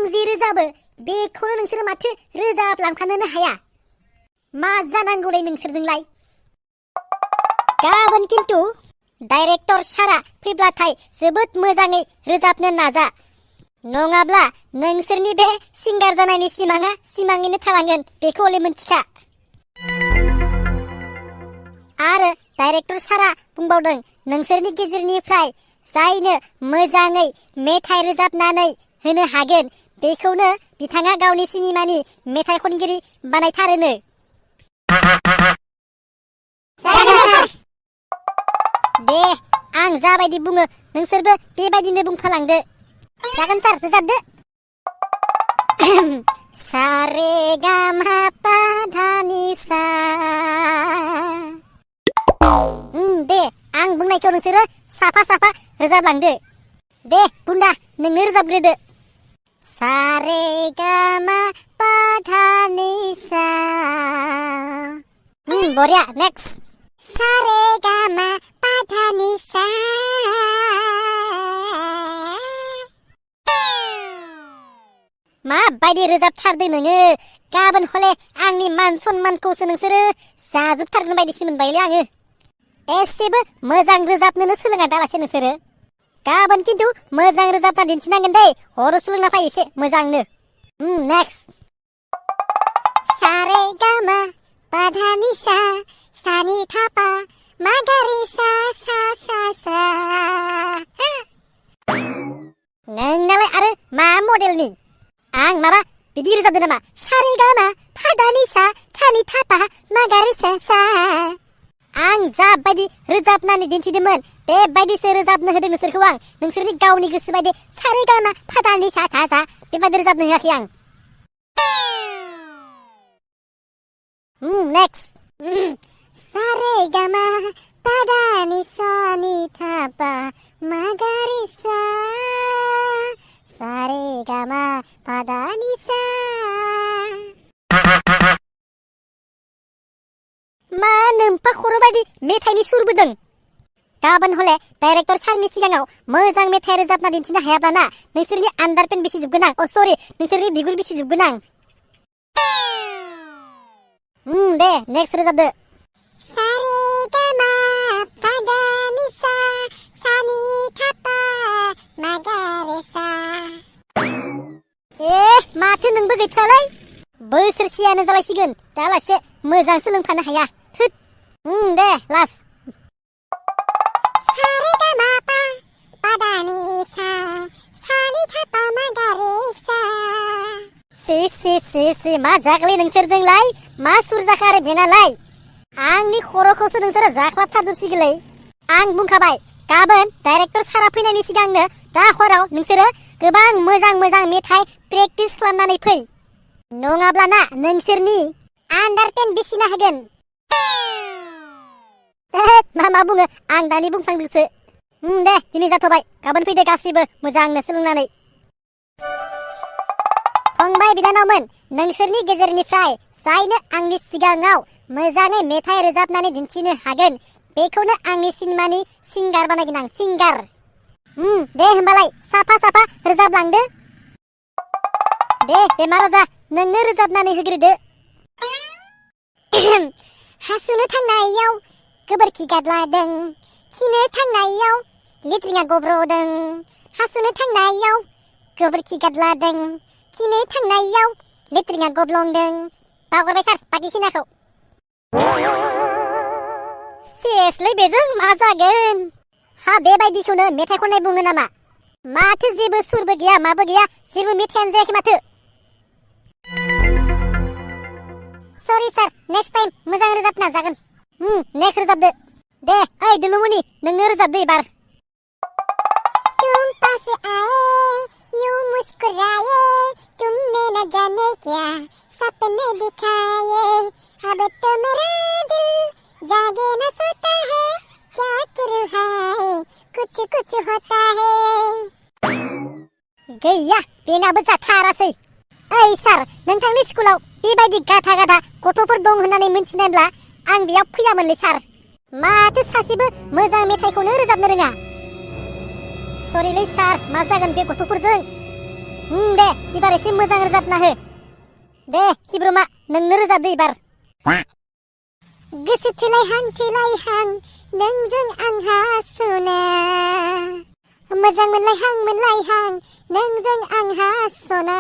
जि रोजाबो बेखौनो नोंसोरो माथो रोजाबलांखानोनो हाया? मा जानांगौलाय नोंसोरजोंलाय? गाबोन किन्तु डाइरेक्टर सारा फैब्लाथाय जोबोद मोजाङै रोजाबनो नाजा, नङाब्ला नोंसोरनि बे सिंगार जानायनि सिमाङा सिमाङैनो थालांगोन, बेखौ हले मोनथिखा। आरो डाइरेक्टर सारा बुंबावदों नोंसोरनि गेजेरनिफ्राय जायनो मोजाङै मेथाइ रोजाबनानै होनो हागोन बेखौनो बिथाङा गावनि सिनेमानि मेथाइ खनगिरि बानायथारोनो। दे आं जाबायदि बुङो नोंसोरबो बेबायदिनो बुंफालांदो। जागोन सार, रोजाबदो। सा रे गा मा पा धा नि सा। दे आं बुंनायखौ नोंसोरो साफा साफा रोजाबलांदो। दे बुन्दा नोंनो रोजाबग्रोदो। सा रे गा मा पा धा नि सा। बरिया, नेक्स्ट। सा रे गा मा पा धा नि सा। माबायदि रोजाबथारदों नोङो? गाबोन हले आंनि मान सन्मानखौसो नोंसोरो जाजोबथारगोन बायदिसो मोनबायलै आङो। एसेबो मोजां रोजाबनोनो सोलोङा दालासे नोंसोरो। गाबोन किन्तु मोजां रोजाबना दिन्थिनांगोन दै। हर सोलोंना फै एसे मोजांनो। नेक्स्ट। सा रे गा मा पा धा नि सा, सा नि था पा मा गा रे सा सा सा सा। नोंनालाय आरो मा मडेलनि? आं माबा बिदि रोजाबदो नामा? सा रे गा मा पा धा नि सा, सा नि था पा मा गा रे सा सा। आं जाबायदि रोजाबनानै दिन्थिदोंमोन बेबायदिसो रोजाबनो होदों नोंसोरखौ आं। नोंसोरनि गावनि गोसो बायदि सा रे गा मा पा धा नि सा सा सा बेबायदि रोजाबनो होआखै आं। नेक्स्ट। सा रे गा मा पा धा नि सा नि था पा मा गा रे सा, सा रे गा मा पा धा नि सा। मा नोम्फा खर' बायदि मेथाइनि सुरबोदों? गाबोन हले डाइरेक्टर सारनि सिगाङाव मोजां मेथाइ रोजाबना दिन्थिनो हायाब्लाना नोंसोरनि आन्दारपेन्ट बिसिजोबगोन आं। सरि, नोंसोरनि बिगुर बिसिजोबगोन आं। दे नेक्स्ट रोजाबदो। सा रे गा मा पा धा नि सा, सा नि था पा मा गा रे सा। माथो नोंबो गैथ्रालाय? बोसोरसेयानो जालायसिगोन दालासे मोजां सोलोंफानो हाया। थोद। दे लास्ट। सा रे गा मा पा धा नि सा, सा नि था पा मा गा रे सा। सि मा जागलै नोंसोरजोंलाय? मा सुर जाखो आरो बेनालाय? आंनि खर'खौसो नोंसोरो जाख्लाबथारजोबसिगोनलै। आं बुंखाबाय गाबोन डाइरेक्टर सारा फैनायनि सिगांनो दा हराव नोंसोरो गोबां मोजां मोजां मेथाइ प्रेक्टिस खालामनानै फै, नङाब्लाना नोंसोरनि आन्दारपेन्ट बिसिना होगोन। मा बुङो आं दानि बुंफ्लांदोंसो। दे दिनै जाथ'बाय, गाबोन फैदो गासिबो मोजांनो सोलोंनानै। फंबाय बिनानावमोन, नोंसोरनि गेजेरनिफ्राय जायनो आंनि सिगाङाव मोजाङै मेथाइ रोजाबनानै दिन्थिनो हागोन बेखौनो आंनि सिनेमानि सिंगार बानायगोन आं, सिंगार। दे होमबालाय साफा साफा रोजाबलांदो। दे बेमार राजा नोंनो रोजाबनानै होग्रोदो। हासुनो थांनायाव गोबोरखि गारलादों, खिनो थांनायाव लेट्रिना गब्र'दों। हासुनो थांनायाव गोबोरखि गारलादों, खिनो थांनायाव लेट्रिना गब्लंदों। बावगारबाय सार बाखि खिनाखौ। सेसलै बेजों मा जागोन? हा बेबायदिखौनो मेथाइ खननाय बुङो नामा? माथो जेबो सुरबो गैया माबो गैया, जेबो मेथाइयानो जायाखै माथो। सरि सार, नेक्स्ट टाइम मोजां रोजाब नाजागोन। नेक्स्ट रोजाबदो। दे ओइ दुलुमुनि नोंनो रोजाबदो एबार। तुम पास आए यूं मुस्कुराए, तुमने न जाने क्या सपने दिखाए, अब तो मेरा दिल जागे न सोता है, क्या करूं हाय कुछ कुछ होता है। गैया बेनाबो जाथारासै। ओइ सार, नोंथांनि स्कुलाव बेबायदि गाथा गाथा गथ'फोर दं होननानै मिन्थिनायब्ला आं बेयाव फैयामोनलै सार। माथो सासेबो मोजां मेथाइखौनो रोजाबनो रोङा। सरिलै सार, मा जागोन बे गथ'फोरजों? दे एबार एसे मोजां रोजाबना हो दे खिब्रमा नोंनो रोजाबदो एबार गोसो थोलायहां नोंजों आंहा सना मोजां मोनलायहां नोंजों आंहा सना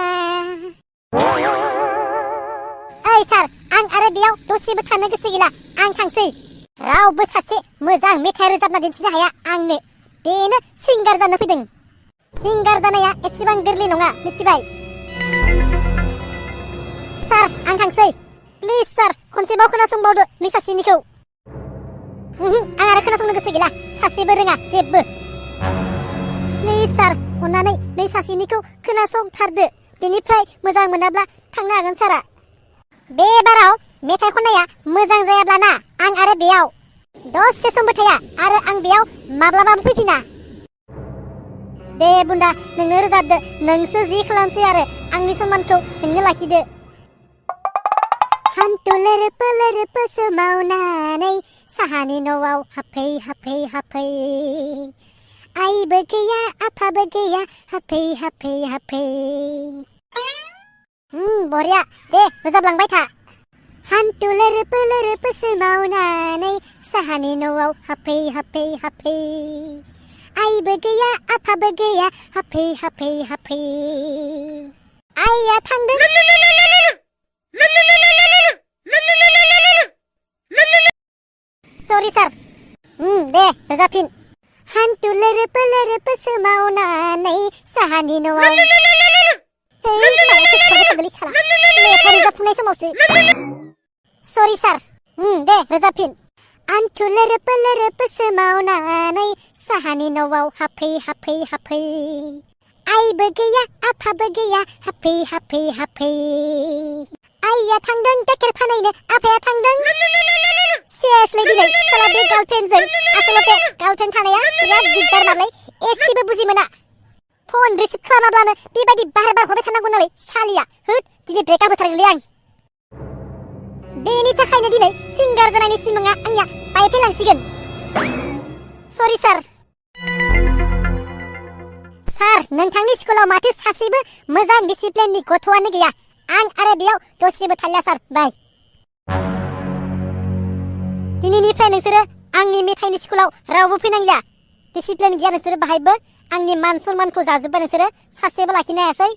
ओइ सार आं आरो बेयाव दसेबो थानो गोसो गैला आं थांसै रावबो सासे मोजां मेथाइ रोजाबना दिन्थिनो हाया आंनो बेनो सिंगार जानो फैदों सिंगार जानाया एसेबां गोरलै नङा मिथिबाय सार आं थांसै प्लिज सार खनसेबाव खोनासंबावदो नै सासेनिखौ आं आरो खोनासंनो गोसो गैला सासेबो रोङा जेबो प्लिज सार अन्नानै नै सासेनिखौ खोनासंथारदो बेनिफ्राय मोजां मोनाब्ला थांनो हागोन सारा बे बाराव मेथाइ खननाया मोजां जायाब्लाना आं आरो बेयाव दसे समबो थाया आरो आं बेयाव माब्लाबाबो फैफिना दे बुन्दा नोंनो रोजाबदो नोंसो जि खालामसै आरो आंनि सनमानखौ नोंनो लाखिदो हान्थु लोरोपो सोमावनानै साहानि न'आव हाबफै आइबो गैया आफाबो गैया हाबफै बरिया दे रोजाबलांबाय था हान्थु लोरोपो सोमावनानै साहानि न'आव हाबफै आइबो गैया आफाबो गैया हाबफै आइया थांदों सरि सार दे रोजाबफिन हान्थु लोरोपो सोमावनानै साहानि न'आव मेथाइ रोजाबफुनाय समावसो सरि सार दे रोजाबफिन हान्थु लोरोपो सोमावनानै साहानि न'आव हाबफै आइबो गैया आफाबो गैया हाबफै आइया थांदों गाइखेर फानहैनो आफाया थांदों सेसलै दिनै साला बे गार्लफ्रेन्डजों आसलते गार्लफ्रेन्ड थानाया बिराद दिगदार मारलै एसेबो बुजि मोना फन रिसिभ खालामाब्लानो बेबायदि बार हरबाय थानांगौ नालाय सालिया होद दिनै ब्रेकआप होथारगोनलै आं बेनि थाखायनो दिनै सिंगार जानायनि सिमाङा आंनिया बायफ्लेलांसिगोन सरि सार नोंथांनि स्कुलाव माथो सासेबो मोजां डिसिप्लिननि गथ'आनो गैया आं आरो बेयाव दसेबो थालिया सार बाय दिनैनिफ्राय नोंसोरो आंनि मेथाइनि स्कुलाव रावबो फैनांलिया डिसिप्लिन गैया नोंसोरो बाहायबो आंनि मान सनमानखौ जाजोब्बाय नोंसोरो सासेबो लाखिनो हायासै